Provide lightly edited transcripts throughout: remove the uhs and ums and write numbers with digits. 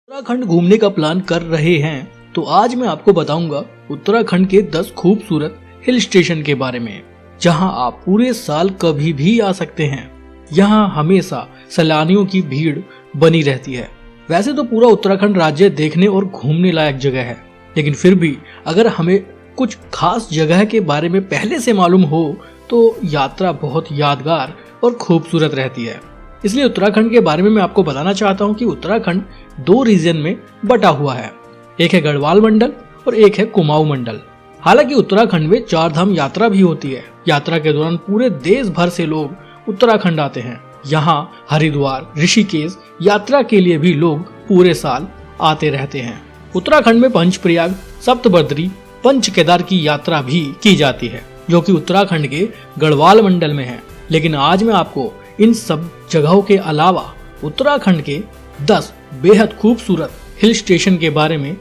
उत्तराखंड घूमने का प्लान कर रहे हैं तो आज मैं आपको बताऊंगा उत्तराखंड के 10 खूबसूरत हिल स्टेशन के बारे में, जहां आप पूरे साल कभी भी आ सकते हैं। यहां हमेशा सैलानियों की भीड़ बनी रहती है। वैसे तो पूरा उत्तराखंड राज्य देखने और घूमने लायक जगह है, लेकिन फिर भी अगर हमें कुछ खास जगह के बारे में पहले से मालूम हो तो यात्रा बहुत यादगार और खूबसूरत रहती है। इसलिए उत्तराखंड के बारे में मैं आपको बताना चाहता हूँ कि उत्तराखंड 2 रीजन में बटा हुआ है। एक है गढ़वाल मंडल और एक है कुमाऊं मंडल। हालांकि उत्तराखंड में 4 धाम यात्रा भी होती है। यात्रा के दौरान पूरे देश भर से लोग उत्तराखंड आते हैं। यहाँ हरिद्वार, ऋषिकेश यात्रा के लिए भी लोग पूरे साल आते रहते हैं। उत्तराखंड में पंचप्रयाग, सप्तबद्री, पंच केदार की यात्रा भी की जाती है, जो कि उत्तराखंड के गढ़वाल मंडल में है। लेकिन आज मैं आपको इन सब जगहों के अलावा उत्तराखंड के 10 बेहद खूबसूरत हिल स्टेशन के बारे में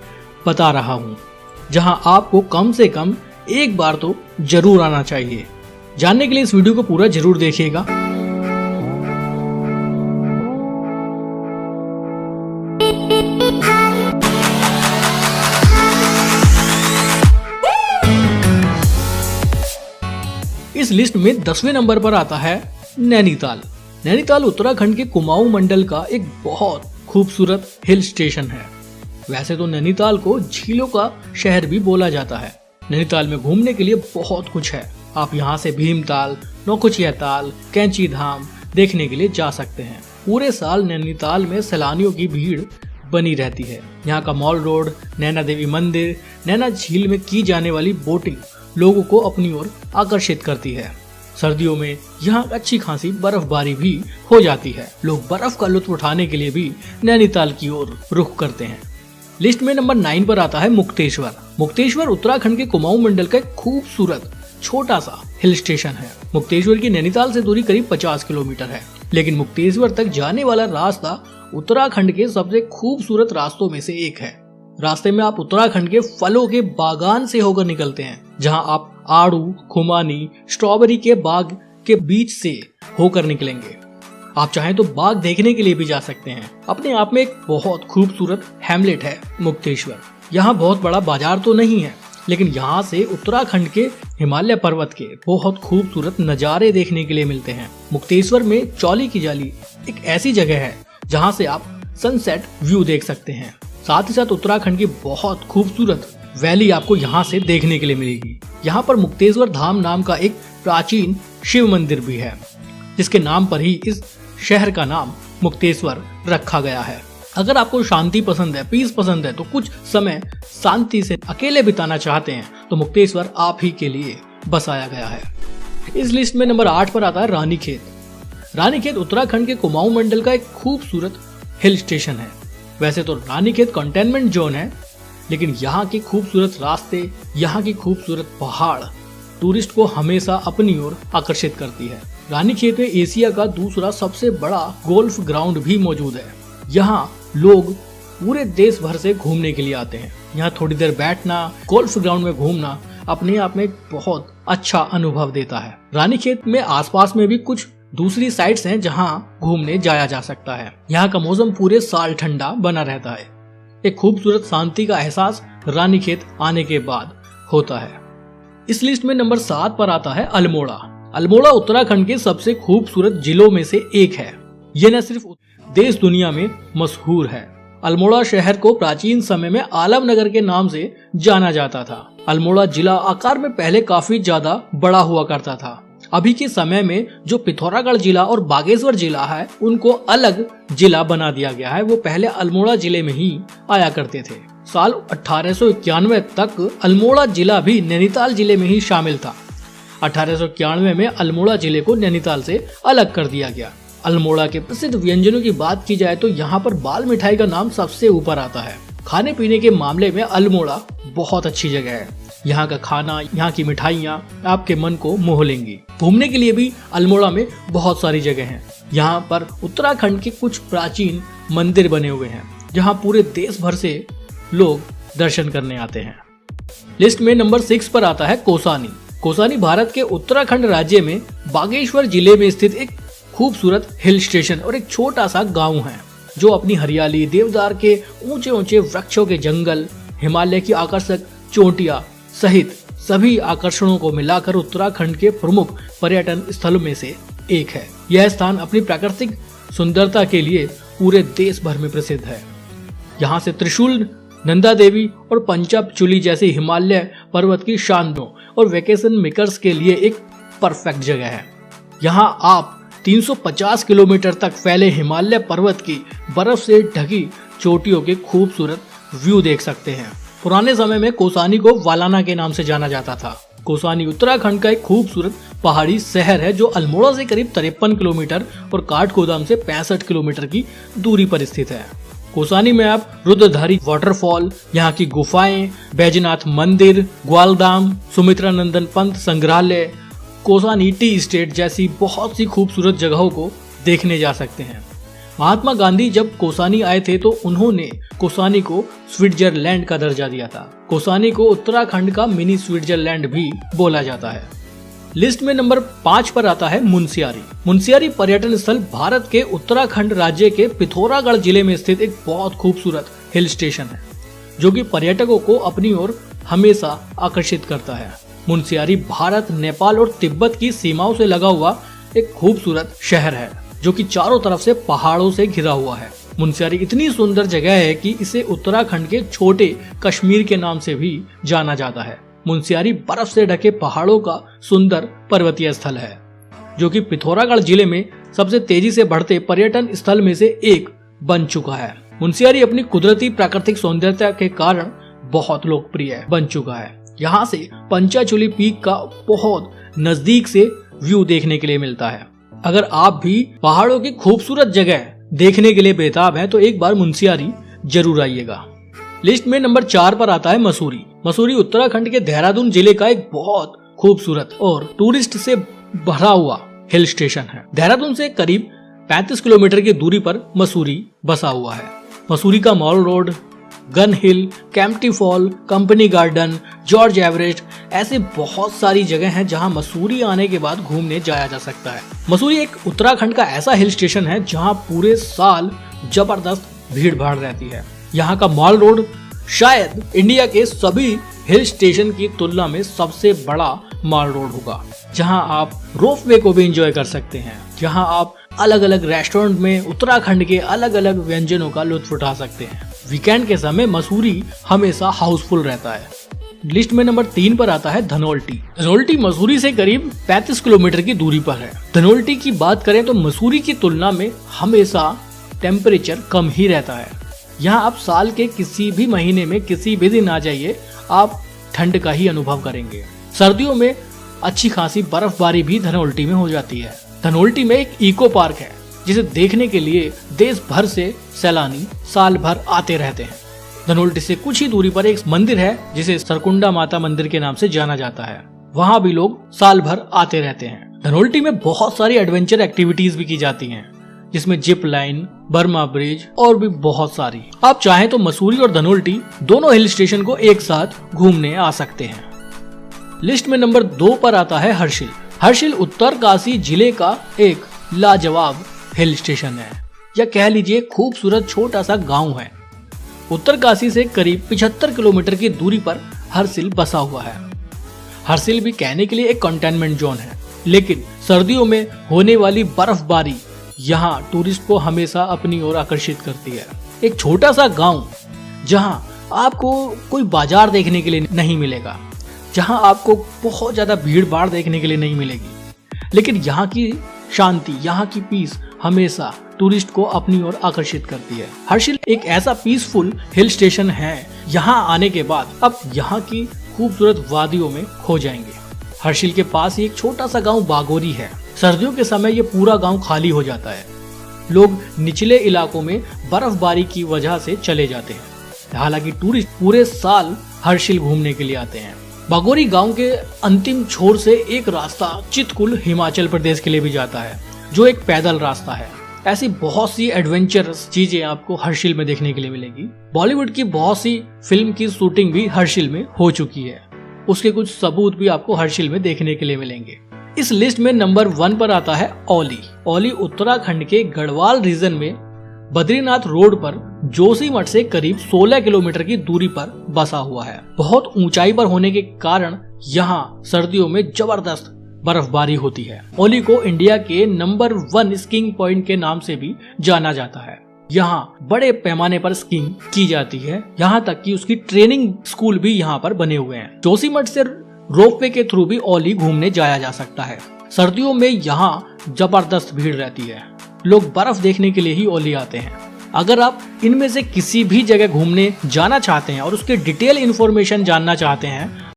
बता रहा हूँ, जहां आपको कम से कम एक बार तो जरूर आना चाहिए। जानने के लिए इस वीडियो को पूरा जरूर देखिएगा। इस लिस्ट में 10वें नंबर पर आता है नैनीताल। नैनीताल उत्तराखंड के कुमाऊं मंडल का एक बहुत खूबसूरत हिल स्टेशन है। वैसे तो नैनीताल को झीलों का शहर भी बोला जाता है। नैनीताल में घूमने के लिए बहुत कुछ है। आप यहाँ से भीमताल, नौकुचिया ताल, कैंची धाम देखने के लिए जा सकते हैं। पूरे साल नैनीताल में सैलानियों की भीड़ बनी रहती है। यहाँ का मॉल रोड, नैना देवी मंदिर, नैना झील में की जाने वाली बोटिंग लोगों को अपनी ओर आकर्षित करती है। सर्दियों में यहाँ अच्छी खासी बर्फबारी भी हो जाती है। लोग बर्फ का लुत्फ उठाने के लिए भी नैनीताल की ओर रुख करते हैं। लिस्ट में नंबर 9 पर आता है मुक्तेश्वर। मुक्तेश्वर उत्तराखंड के कुमाऊं मंडल का एक खूबसूरत छोटा सा हिल स्टेशन है। मुक्तेश्वर की नैनीताल से दूरी करीब 50 किलोमीटर है, लेकिन मुक्तेश्वर तक जाने वाला रास्ता उत्तराखंड के सबसे खूबसूरत रास्तों में से एक है। रास्ते में आप उत्तराखंड के फलों के बागान से होकर निकलते हैं, जहां आप आड़ू, खुमानी, स्ट्रॉबेरी के बाग के बीच से होकर निकलेंगे। आप चाहें तो बाग देखने के लिए भी जा सकते हैं। अपने आप में एक बहुत खूबसूरत हैमलेट है मुक्तेश्वर। यहाँ बहुत बड़ा बाजार तो नहीं है, लेकिन यहाँ से उत्तराखंड के हिमालय पर्वत के बहुत खूबसूरत नज़ारे देखने के लिए मिलते हैं। मुक्तेश्वर में चौली की जाली एक ऐसी जगह है जहाँ से आप सनसेट व्यू देख सकते हैं। साथ ही साथ उत्तराखंड की बहुत खूबसूरत वैली आपको यहाँ से देखने के लिए मिलेगी। यहाँ पर मुक्तेश्वर धाम नाम का एक प्राचीन शिव मंदिर भी है, जिसके नाम पर ही इस शहर का नाम मुक्तेश्वर रखा गया है। अगर आपको शांति पसंद है, पीस पसंद है, तो कुछ समय शांति से अकेले बिताना चाहते हैं तो मुक्तेश्वर आप ही के लिए बसाया गया है। इस लिस्ट में नंबर 8 पर आता है रानीखेत। रानीखेत उत्तराखंड के कुमाऊं मंडल का एक खूबसूरत हिल स्टेशन है। वैसे तो रानीखेत कंटेनमेंट जोन है, लेकिन यहाँ के खूबसूरत रास्ते, यहाँ की खूबसूरत पहाड़ टूरिस्ट को हमेशा अपनी ओर आकर्षित करती है। रानीखेत में एशिया का दूसरा सबसे बड़ा गोल्फ ग्राउंड भी मौजूद है। यहाँ लोग पूरे देश भर से घूमने के लिए आते हैं। यहाँ थोड़ी देर बैठना, गोल्फ ग्राउंड में घूमना अपने आप में एक बहुत अच्छा अनुभव देता है। रानीखेत में आसपास में भी कुछ दूसरी साइट्स हैं जहाँ घूमने जाया जा सकता है। यहाँ का मौसम पूरे साल ठंडा बना रहता है। एक खूबसूरत शांति का एहसास रानीखेत आने के बाद होता है। इस लिस्ट में नंबर 7 पर आता है अल्मोड़ा। अल्मोड़ा उत्तराखंड के सबसे खूबसूरत जिलों में से एक है। ये न सिर्फ देश दुनिया में मशहूर है। अल्मोड़ा शहर को प्राचीन समय में आलमनगर के नाम से जाना जाता था। अल्मोड़ा जिला आकार में पहले काफी ज्यादा बड़ा हुआ करता था। अभी के समय में जो पिथौरागढ़ जिला और बागेश्वर जिला है, उनको अलग जिला बना दिया गया है। वो पहले अल्मोड़ा जिले में ही आया करते थे। साल 1891 तक अल्मोड़ा जिला भी नैनीताल जिले में ही शामिल था। 1891 में अल्मोड़ा जिले को नैनीताल से अलग कर दिया गया। अल्मोड़ा के प्रसिद्ध व्यंजनों की बात की जाए तो यहाँ पर बाल मिठाई का नाम सबसे ऊपर आता है। खाने पीने के मामले में अल्मोड़ा बहुत अच्छी जगह है। यहाँ का खाना, यहाँ की मिठाइयाँ आपके मन को मोह लेंगी। घूमने के लिए भी अल्मोड़ा में बहुत सारी जगह हैं। यहाँ पर उत्तराखंड के कुछ प्राचीन मंदिर बने हुए हैं, जहाँ पूरे देश भर से लोग दर्शन करने आते हैं। लिस्ट में नंबर 6 पर आता है कौसानी। कौसानी भारत के उत्तराखंड राज्य में बागेश्वर जिले में स्थित एक खूबसूरत हिल स्टेशन और एक छोटा सा गांव है। जो अपनी हरियाली, देवदार के ऊंचे ऊंचे वृक्षों के जंगल, हिमालय की आकर्षक चोटियां सहित सभी आकर्षणों को मिलाकर उत्तराखंड के प्रमुख पर्यटन स्थलों में से एक है। यह स्थान अपनी प्राकृतिक सुंदरता के लिए पूरे देश भर में प्रसिद्ध है। यहाँ से त्रिशूल, नंदा देवी और पंचापचूली जैसी हिमालय पर्वत की शानों और वेकेशन मेकर्स के लिए एक परफेक्ट जगह है। यहाँ आप 350 किलोमीटर तक फैले हिमालय पर्वत की बर्फ से ढकी चोटियों के खूबसूरत व्यू देख सकते हैं। पुराने समय में कौसानी को वालाना के नाम से जाना जाता था। कौसानी उत्तराखंड का एक खूबसूरत पहाड़ी शहर है जो अल्मोड़ा से करीब 53 किलोमीटर और काठगोदाम से 65 किलोमीटर की दूरी पर स्थित है। कौसानी में आप रुद्रधारी वाटरफॉल, यहाँ की गुफाएं, बैजनाथ मंदिर, ग्वालधाम, सुमित्रानंदन पंत संग्रहालय, कौसानी टी स्टेट जैसी बहुत सी खूबसूरत जगहों को देखने जा सकते हैं। महात्मा गांधी जब कौसानी आए थे तो उन्होंने कौसानी को स्विट्जरलैंड का दर्जा दिया था। कौसानी को उत्तराखंड का मिनी स्विट्जरलैंड भी बोला जाता है। लिस्ट में नंबर 5 पर आता है मुनस्यारी। मुनस्यारी पर्यटन स्थल भारत के उत्तराखंड राज्य के पिथौरागढ़ जिले में स्थित एक बहुत खूबसूरत हिल स्टेशन है जो कि पर्यटकों को अपनी ओर हमेशा आकर्षित करता है। मुनस्यारी भारत, नेपाल और तिब्बत की सीमाओं से लगा हुआ एक खूबसूरत शहर है जो कि चारों तरफ से पहाड़ों से घिरा हुआ है। मुनस्यारी इतनी सुंदर जगह है कि इसे उत्तराखंड के छोटे कश्मीर के नाम से भी जाना जाता है। मुनस्यारी बर्फ से ढके पहाड़ों का सुंदर पर्वतीय स्थल है जो कि पिथौरागढ़ जिले में सबसे तेजी से बढ़ते पर्यटन स्थल में से एक बन चुका है। मुनस्यारी अपनी कुदरती प्राकृतिक सौंदर्यता के कारण बहुत लोकप्रिय बन चुका है। यहाँ से पंचाचूली पीक का बहुत नजदीक से व्यू देखने के लिए मिलता है। अगर आप भी पहाड़ों की खूबसूरत जगह देखने के लिए बेताब हैं तो एक बार मुनस्यारी जरूर आइएगा। लिस्ट में नंबर 4 पर आता है मसूरी। मसूरी उत्तराखंड के देहरादून जिले का एक बहुत खूबसूरत और टूरिस्ट से भरा हुआ हिल स्टेशन है। देहरादून से करीब 35 किलोमीटर की दूरी पर मसूरी बसा हुआ है। मसूरी का mall road, gun hill, Kempty fall, company garden, George Everest ऐसे बहुत सारी जगह हैं जहां मसूरी आने के बाद घूमने जाया जा सकता है। मसूरी एक उत्तराखंड का ऐसा हिल स्टेशन है जहां पूरे साल जबरदस्त भीड़ भाड़ रहती है। यहाँ का मॉल रोड शायद इंडिया के सभी हिल स्टेशन की तुलना में सबसे बड़ा मॉल रोड होगा, जहां आप रोपवे को भी एंजॉय कर सकते हैं, जहां आप अलग अलग रेस्टोरेंट में उत्तराखंड के अलग अलग व्यंजनों का लुत्फ उठा सकते हैं। वीकेंड के समय मसूरी हमेशा हाउसफुल रहता है। लिस्ट में नंबर 3 पर आता है धनोल्टी। धनोल्टी मसूरी से करीब 35 किलोमीटर की दूरी पर है। धनोल्टी की बात करें तो मसूरी की तुलना में हमेशा टेम्परेचर कम ही रहता है। यहाँ आप साल के किसी भी महीने में किसी भी दिन आ जाइए, आप ठंड का ही अनुभव करेंगे। सर्दियों में अच्छी खासी बर्फबारी भी धनोल्टी में हो जाती है। धनोल्टी में एक इको पार्क है जिसे देखने के लिए देश भर से सैलानी साल भर आते रहते हैं। धनोल्टी से कुछ ही दूरी पर एक मंदिर है जिसे सरकुंडा माता मंदिर के नाम से जाना जाता है। वहाँ भी लोग साल भर आते रहते हैं। धनोल्टी में बहुत सारी एडवेंचर एक्टिविटीज भी की जाती हैं, जिसमें जिप लाइन, बर्मा ब्रिज और भी बहुत सारी। आप चाहें तो मसूरी और धनोल्टी दोनों हिल स्टेशन को एक साथ घूमने आ सकते हैं। लिस्ट में नंबर 2 पर आता है हर्षिल। हर्षिल उत्तरकाशी जिले का एक लाजवाब हिल स्टेशन है, या कह लीजिए खूबसूरत छोटा सा गांव है। उत्तरकाशी से करीब 75 किलोमीटर की दूरी पर हर्षिल बसा हुआ है। हर्षिल भी कहने के लिए एक कंटेनमेंट जोन है, लेकिन सर्दियों में होने वाली बर्फबारी यहाँ टूरिस्ट को हमेशा अपनी ओर आकर्षित करती है। एक छोटा सा गांव जहां आपको कोई बाजार देखने के लिए नहीं मिलेगा, जहां आपको बहुत ज्यादा भीड़ भाड़ देखने के लिए नहीं मिलेगी, लेकिन यहाँ की शांति, यहाँ की पीस हमेशा टूरिस्ट को अपनी ओर आकर्षित करती है। हर्षिल एक ऐसा पीसफुल हिल स्टेशन है, यहाँ आने के बाद आप यहाँ की खूबसूरत वादियों में खो जाएंगे। हर्षिल के पास ही एक छोटा सा गांव बागोरी है। सर्दियों के समय ये पूरा गांव खाली हो जाता है। लोग निचले इलाकों में बर्फबारी की वजह से चले जाते हैं। हालांकि टूरिस्ट पूरे साल हर्षिल घूमने के लिए आते हैं। बागोरी गांव के अंतिम छोर से एक रास्ता चितकुल हिमाचल प्रदेश के लिए भी जाता है, जो एक पैदल रास्ता है। ऐसी बहुत सी एडवेंचरस चीजें आपको हर्षिल में देखने के लिए मिलेगी। बॉलीवुड की बहुत सी फिल्म की शूटिंग भी हर्षिल में हो चुकी है। उसके कुछ सबूत भी आपको हर्षिल में देखने के लिए मिलेंगे। इस लिस्ट में नंबर 1 पर आता है औली। औली उत्तराखंड के गढ़वाल रीजन में बद्रीनाथ रोड पर जोशीमठ से करीब 16 किलोमीटर की दूरी पर बसा हुआ है। बहुत ऊंचाई पर होने के कारण यहाँ सर्दियों में जबरदस्त बर्फबारी होती है। ओली को इंडिया के नंबर 1 स्कीइंग पॉइंट के नाम से भी जाना जाता है। यहाँ बड़े पैमाने पर स्कीइंग की जाती है, यहाँ तक कि उसकी ट्रेनिंग स्कूल भी यहाँ पर बने हुए हैं। जोशीमठ से रोपवे के थ्रू भी ओली घूमने जाया जा सकता है। सर्दियों में यहाँ जबरदस्त भीड़ रहती है, लोग बर्फ देखने के लिए ही ओली आते हैं। अगर आप इनमें से किसी भी जगह घूमने जाना चाहते हैं और उसके डिटेल इन्फॉर्मेशन जानना चाहते हैं